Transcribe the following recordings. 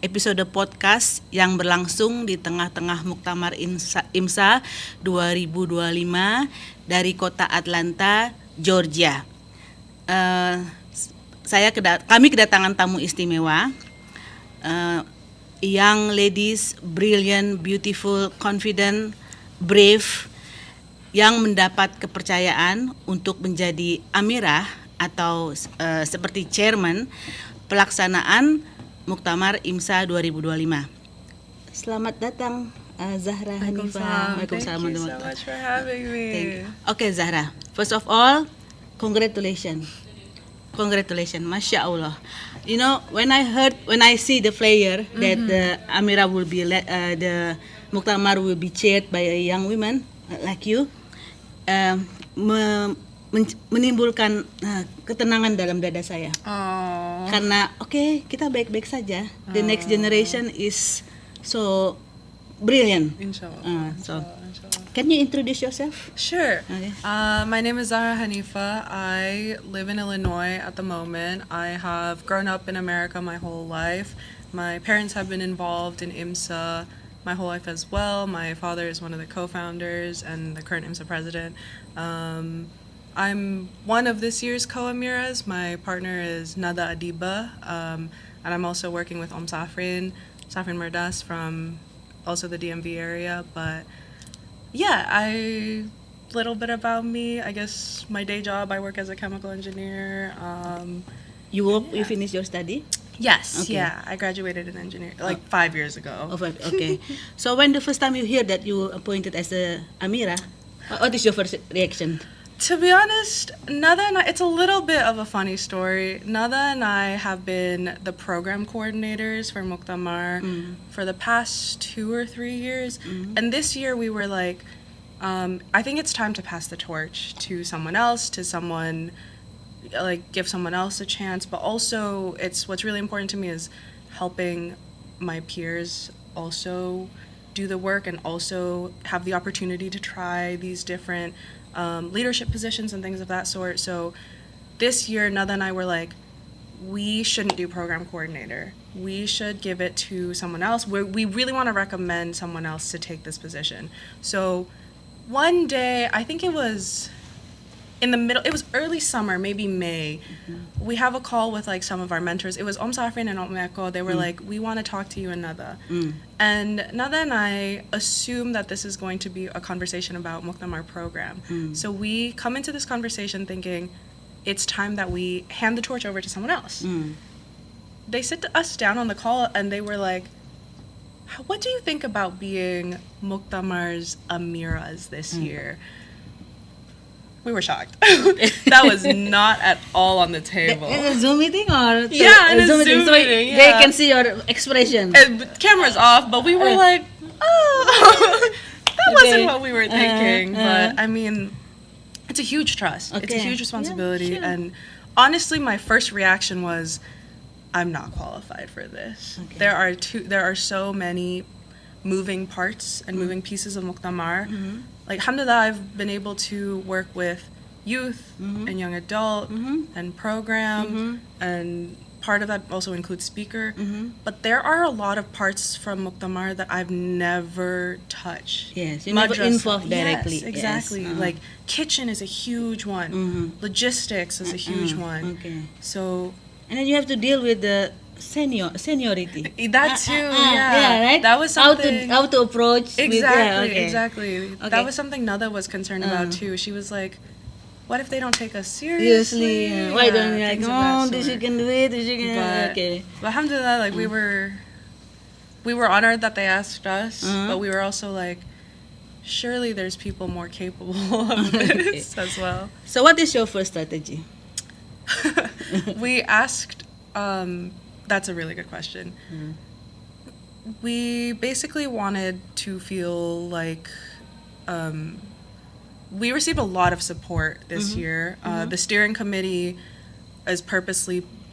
episode podcast yang berlangsung di tengah-tengah Muktamar IMSA 2025 dari kota Atlanta, Georgia. Kami kedatangan tamu istimewa, young ladies, brilliant, beautiful, confident, brave, yang mendapat kepercayaan untuk menjadi amirah atau seperti chairman pelaksanaan Muktamar IMSA 2025. Selamat datang Zahra Hanifah. Waalaikumsalam. Thank you so much for having me. Okay, Zahra. First of all, congratulations. Masya Allah. You know, when I see the flyer that the Amira will be the Muktamar will be chaired by a young woman like you, menimbulkan ketenangan dalam dada saya. Karena kita baik-baik saja. The next generation is so brilliant. Inshallah. Can you introduce yourself? Sure. Okay. My name is Zahra Hanifa. I live in Illinois at the moment. I have grown up in America my whole life. My parents have been involved in IMSA my whole life as well. My father is one of the co-founders and the current IMSA president. I'm one of this year's co-amiras. My partner is Nada Adiba, and I'm also working with Safrin Merdas from also the DMV area. But yeah, little bit about me. I guess my day job, I work as a chemical engineer. You finished your study? Yes, okay. Yeah. I graduated in engineering 5 years ago. Okay. So when the first time you hear that you were appointed as a Amira, what is your first reaction? To be honest, Nada and I, it's a little bit of a funny story. Nada and I have been the program coordinators for Muktamar for the past 2 or 3 years. And this year we were like, I think it's time to pass the torch to someone else, give someone else a chance. But also, what's really important to me is helping my peers also do the work and also have the opportunity to try these different leadership positions and things of that sort. So this year, Nada and I were like, we shouldn't do program coordinator. We should give it to someone else. We really want to recommend someone else to take this position. So one day, I think it was it was early summer, maybe May. We have a call with some of our mentors. It was Safrin and Meko. They were like, we want to talk to you and Nada. And Nada and I assume that this is going to be a conversation about Muktamar program. So we come into this conversation thinking it's time that we hand the torch over to someone else. They sit us down on the call and they were like, what do you think about being Muktamar's Amiras this year? We were shocked. That was not at all on the table. In a Zoom meeting or? Yeah, in a Zoom meeting. So they can see your expression. And camera's off, but we were like, that wasn't what we were thinking. But I mean, it's a huge trust. It's a huge responsibility. Yeah, sure. And honestly, my first reaction was, I'm not qualified for this. There are so many moving parts and moving pieces of Muktamar. Alhamdulillah, I've been able to work with youth and young adult and program, and part of that also includes speaker. But there are a lot of parts from Muktamar that I've never touched. Yes, you never involved directly. Yes, exactly. Yes. Kitchen is a huge one. Logistics is a huge one. Okay. So, and then you have to deal with the seniority. That too, yeah. Yeah, right? That was something. How to approach. Exactly. Okay. That was something Nada was concerned about too. She was like, what if they don't take us seriously? Why don't you this you can do it, this you can okay. But alhamdulillah, we were honored that they asked us, but we were also like, surely there's people more capable of this as well. So what is your first strategy? We asked, that's a really good question. We basically wanted to feel like we received a lot of support this year. The steering committee is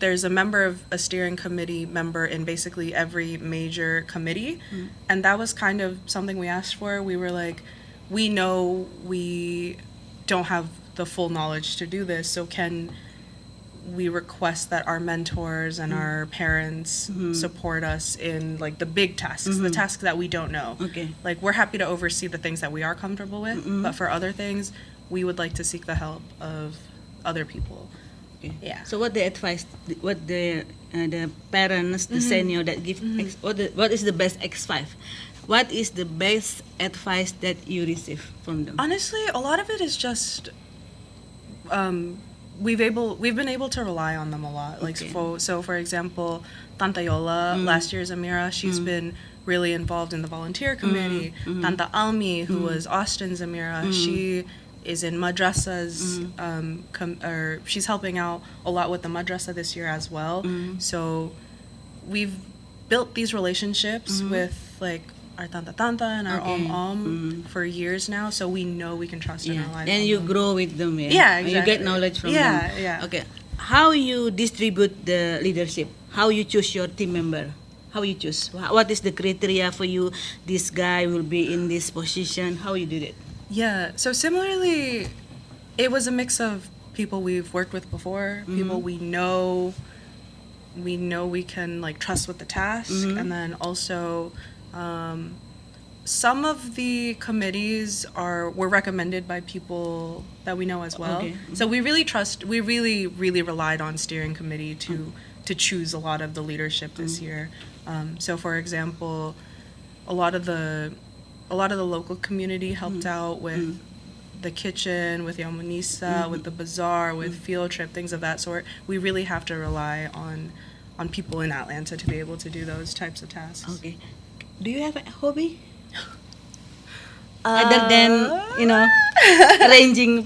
there's a steering committee member in basically every major committee. And that was kind of something we asked for. We were like, we know we don't have the full knowledge to do this, so we request that our mentors and our parents support us in like the big tasks, the tasks that we don't know. Okay. Like we're happy to oversee the things that we are comfortable with, but for other things, we would like to seek the help of other people. Okay. Yeah. So what the advice, what the parents, the senior that give, what is the best X5? What is the best advice that you receive from them? Honestly, a lot of it is just we've been able to rely on them a lot. Like Okay. for example, Tanta Yola, last year's Amira, she's been really involved in the volunteer committee. Tanta Almi, who was Austin's Amira, she is in madrasas, or she's helping out a lot with the madrasa this year as well. So we've built these relationships with like our tanta and our om for years now, so we know we can trust in our life. And you grow with them, yeah? Yeah, And you get knowledge from them. Yeah. Okay. How you distribute the leadership? How you choose your team member? How you choose? What is the criteria for you? This guy will be in this position. How you did it? Yeah, so similarly, it was a mix of people we've worked with before, people we know we can like trust with the task, and then also some of the committees were recommended by people that we know as well. Okay. So we really relied on steering committee to choose a lot of the leadership this year. So for example, a lot of the local community helped out with the kitchen, with Yamunisa, with the bazaar, with field trip, things of that sort. We really have to rely on people in Atlanta to be able to do those types of tasks. Okay. Do you have a hobby? Other than, arranging,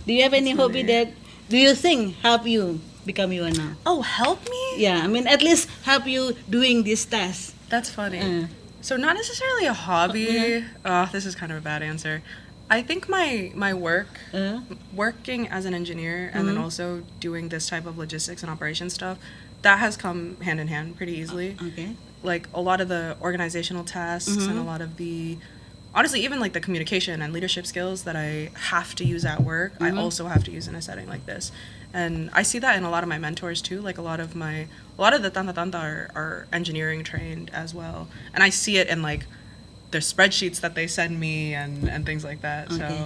do you have any hobby that, do you think help you become you are now? Oh, help me? Yeah, at least help you doing this task. That's funny. So not necessarily a hobby. This is kind of a bad answer. I think my work, working as an engineer and then also doing this type of logistics and operation stuff, that has come hand in hand pretty easily. Okay. Like a lot of the organizational tasks and a lot of the, honestly, even like the communication and leadership skills that I have to use at work, I also have to use in a setting like this. And I see that in a lot of my mentors too. Like a lot of the tanta are engineering trained as well. And I see it in like their spreadsheets that they send me and things like that. Okay.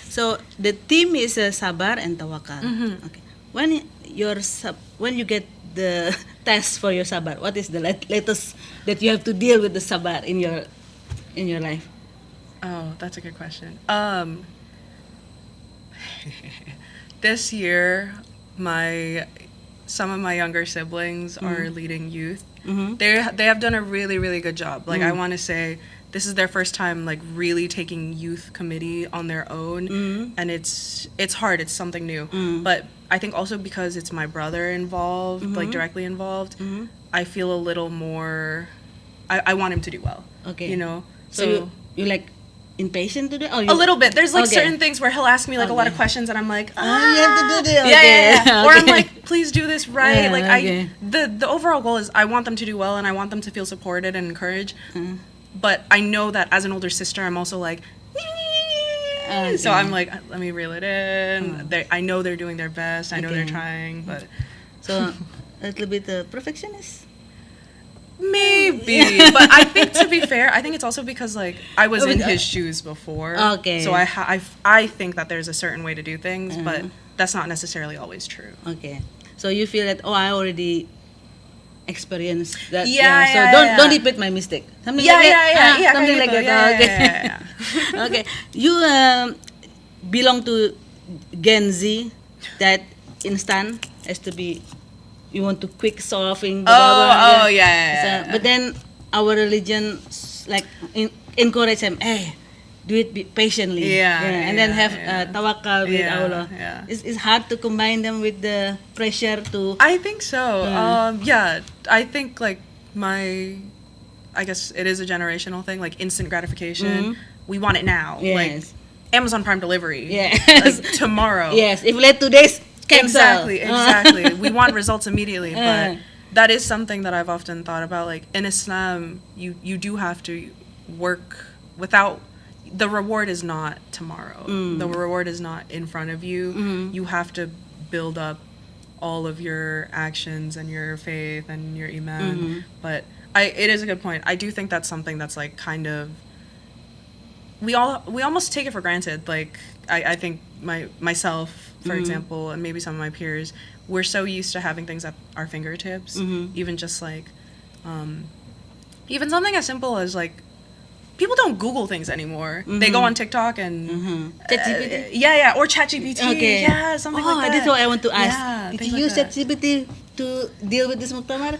So So the theme is sabar and tawakal. Okay. When you get the test for your sabar, what is the latest that you have to deal with the sabar in your life? Oh, that's a good question. This year, some of my younger siblings are leading youth. They have done a really, really good job. Like I want to say, this is their first time like really taking youth committee on their own, and it's hard. It's something new. But I think also because it's my brother involved, like directly involved, I feel a little more. I want him to do well. Okay. So you like impatient to do? a little bit. There's like Okay. certain things where he'll ask me like a lot of questions, and I'm like, you have to do this. yeah. Or I'm Okay. like, please do this right. Yeah, Like okay. the overall goal is I want them to do well, and I want them to feel supported and encouraged. But I know that as an older sister, I'm also like, so I'm like, let me reel it in. I know they're doing their best. I know they're Okay. trying, but So a little bit perfectionist. maybe. But I think, to be fair, I think it's also because like I was in his shoes before. Okay. So I think that there's a certain way to do things, but that's not necessarily always true. Okay. So you feel that I already experienced that. Yeah, So yeah. don't repeat my mistake. Something Yeah, like that. yeah, Something kayak like gitu. that. Okay. Yeah. Okay. You belong to Gen Z that instant has to be. You want to quick solving. Blah, blah, blah. Yeah. So, but then our religion like encourage them. Hey, do it patiently. And then have tawakal with Allah. Yeah. It's hard to combine them with the pressure to. I think so. I think like I guess it is a generational thing, like instant gratification. We want it now. Yes. Like Amazon Prime delivery. Yes. Like tomorrow. Yes. If late 2 days, cancel. Exactly. We want results immediately, but that is something that I've often thought about. Like in Islam, you do have to work without. The reward is not tomorrow. The reward is not in front of you. You have to build up all of your actions and your faith and your iman. But it is a good point. I do think that's something that's like kind of we almost take it for granted. Like I think myself, for example, and maybe some of my peers, we're so used to having things at our fingertips, even just like even something as simple as like people don't Google things anymore. They go on TikTok and ChatGPT? or ChatGPT. Okay. Yeah, something like that. That's what I want to ask. Yeah, Did things you use like that. ChatGPT to deal with this muktamar?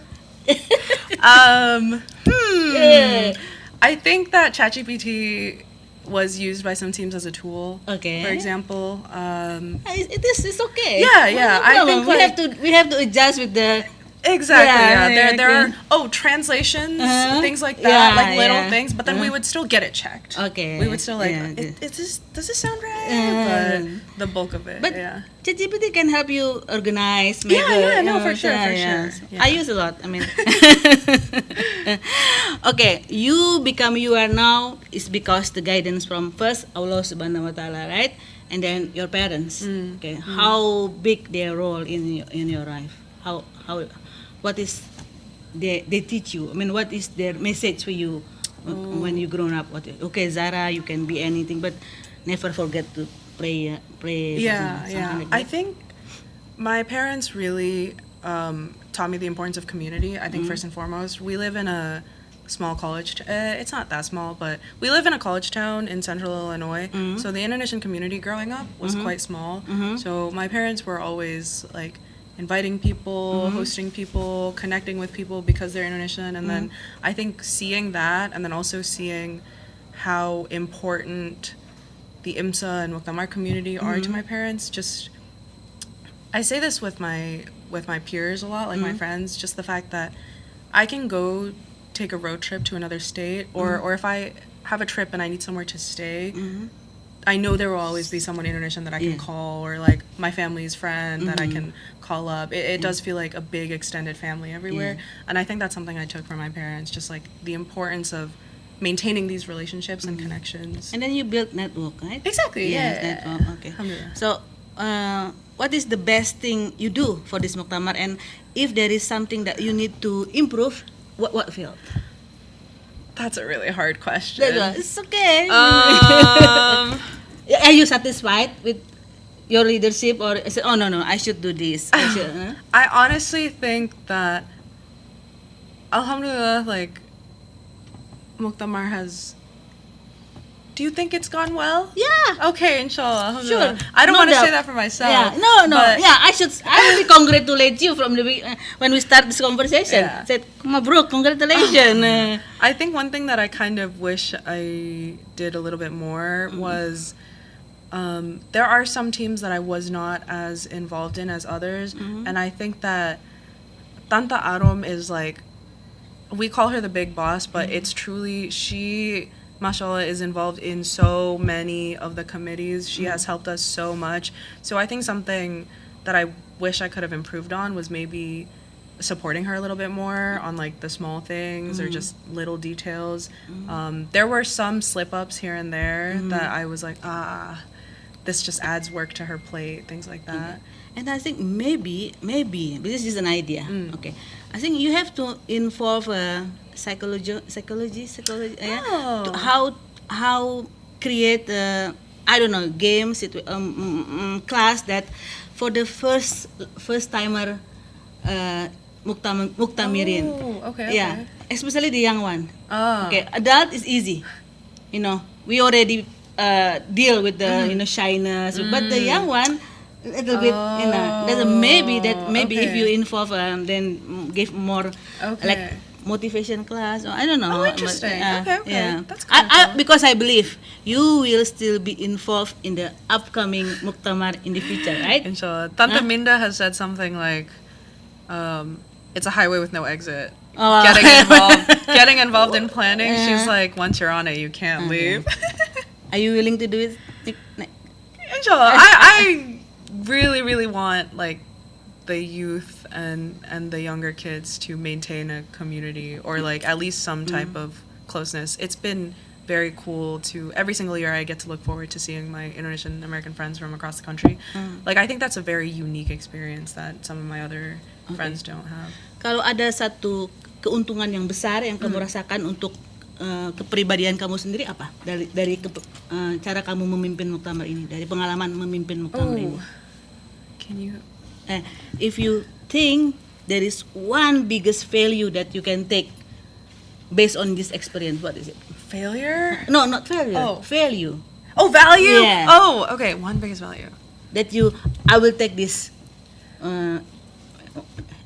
Yeah. I think that ChatGPT was used by some teams as a tool. Okay. For example, It's okay. Yeah. No I problem. think we have to adjust with the exactly. Yeah, Yeah, there okay. are translations, things like that, Yeah, like little yeah. things. But then we would still get it checked. Okay. We would still like, Yeah, okay. does this sound right? Uh, But the bulk of it, But yeah. ChatGPT can help you organize. Make For sure. Yeah. Yeah. I use a lot. I mean, okay, you become you are now is because the guidance from first Allah Subhanahu Wa Taala, right? And then your parents. Okay, how big their role in your life? How what is they teach you? I mean, what is their message for you when you grown up? Okay, Zara, you can be anything, but never forget to pray. Yeah. something like I that. think my parents really taught me the importance of community. I think first and foremost, we live in a small college. It's not that small, but we live in a college town in central Illinois. So the Indonesian community growing up was quite small. So my parents were always like inviting people, hosting people, connecting with people because they're Indonesian. And then I think seeing that, and then also seeing how important the IMSA and Muktamar community are to my parents. Just I say this with my peers a lot, like my friends, just the fact that I can go take a road trip to another state, or if I have a trip and I need somewhere to stay, I know there will always be someone Indonesian that I can call, or like my family's friend that I can call up. It does feel like a big extended family everywhere, and I think that's something I took from my parents, just like the importance of maintaining these relationships and connections. And then you build network, right? Exactly, Yes, yeah. network. Okay. Alhamdulillah. So, what is the best thing you do for this muktamar? And if there is something that you need to improve, what field? That's a really hard question. It's okay. Um, Are you satisfied with your leadership, or is it, oh no, I should do this? I should, I honestly think that, alhamdulillah, like, Muktamar has... Do you think it's gone well? Yeah. Okay, inshallah. Alhamdulillah. Sure. I don't No want to doubt. say that for myself. Yeah, no. but- Yeah, I will congratulate you from when we start this conversation. Yeah. Said, Mabruk, congratulations. I think one thing that I kind of wish I did a little bit more was there are some teams that I was not as involved in as others, and I think that Tanta Arom is like, we call her the big boss, but it's truly, she, mashallah, is involved in so many of the committees. She has helped us so much. So I think something that I wish I could have improved on was maybe supporting her a little bit more on like the small things or just little details. There were some slip-ups here and there that I was like, this just adds work to her plate, things like that. And I think maybe this is an idea. Okay, I think you have to involve psychology. Oh. To how create I don't know games class that for the first timer muktamirin. Oh, okay. Yeah, especially the young one. Ah. Okay, adult is easy. We already deal with the shyness, but the young one little bit maybe if okay. you involve then give more Okay. like motivation class, or I don't know. Oh, interesting. Okay. Yeah. That's I because I believe you will still be involved in the upcoming muktamar in the future, right? Inshallah. Tanta Minda has said something like, it's a highway with no exit. Oh, Getting involved in planning, she's like, once you're on it, you can't leave. Are you willing to do it? Inshallah. I really, really want like the youth and the younger kids to maintain a community or like at least some type of closeness. It's been very cool to every single year I get to look forward to seeing my Indonesian American friends from across the country. Like I think that's a very unique experience that some of my other friends don't have. Kalau ada satu keuntungan yang besar yang kamu rasakan untuk kepribadian kamu sendiri apa? Dari cara kamu memimpin muktamar ini, dari pengalaman memimpin muktamar ini. Can you If you think there is one biggest failure that you can take based on this experience, what is it? failure? No, not failure. Oh. Value. Oh, value. Yeah. Oh, okay. One biggest value. That I will take this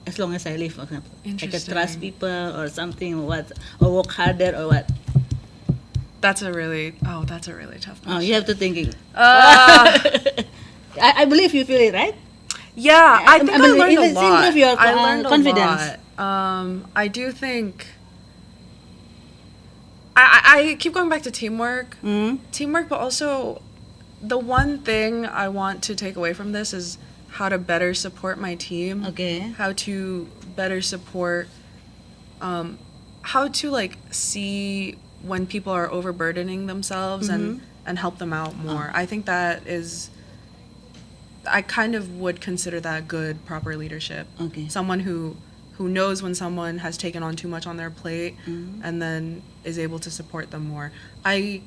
as long as I live, for example. I can trust Interesting. people or something, or work harder or what. That's a really tough Oh, question. you have to think. Uh, I believe you feel it, right? yeah, I think I mean, learned a it's lot. improve your I learned confidence. a lot. I do think. I keep going back to teamwork. Teamwork, but also the one thing I want to take away from this is how to better support my team. Okay. How to better support, how to like see when people are overburdening themselves and help them out more. I think that is, I kind of would consider that good, proper leadership. Okay. Someone who knows when someone has taken on too much on their plate and then is able to support them more. I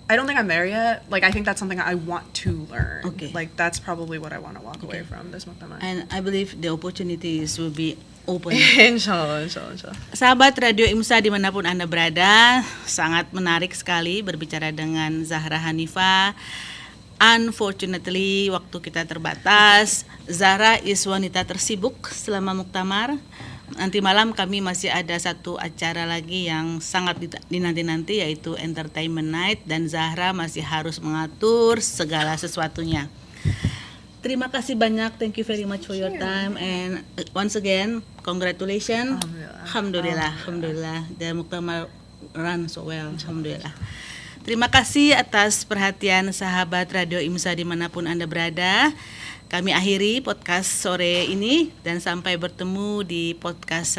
don't think I'm there yet. Like, I think that's something I want to learn. Okay. Like, that's probably what I want to walk away from this muktamar. And I believe the opportunities will be open. Inshallah. Sahabat Radio IMSA dimanapun Anda berada, sangat menarik sekali berbicara dengan Zahra Hanifah. Unfortunately, waktu kita terbatas. Zahra is wanita tersibuk selama muktamar. Nanti malam kami masih ada satu acara lagi yang sangat dinanti-nanti, yaitu Entertainment Night, dan Zahra masih harus mengatur segala sesuatunya. Terima kasih banyak, thank you very much for your time, and once again, congratulations. Alhamdulillah. The muktamar run so well, alhamdulillah. Terima kasih atas perhatian sahabat Radio IMSA dimanapun Anda berada. Kami akhiri podcast sore ini dan sampai bertemu di podcast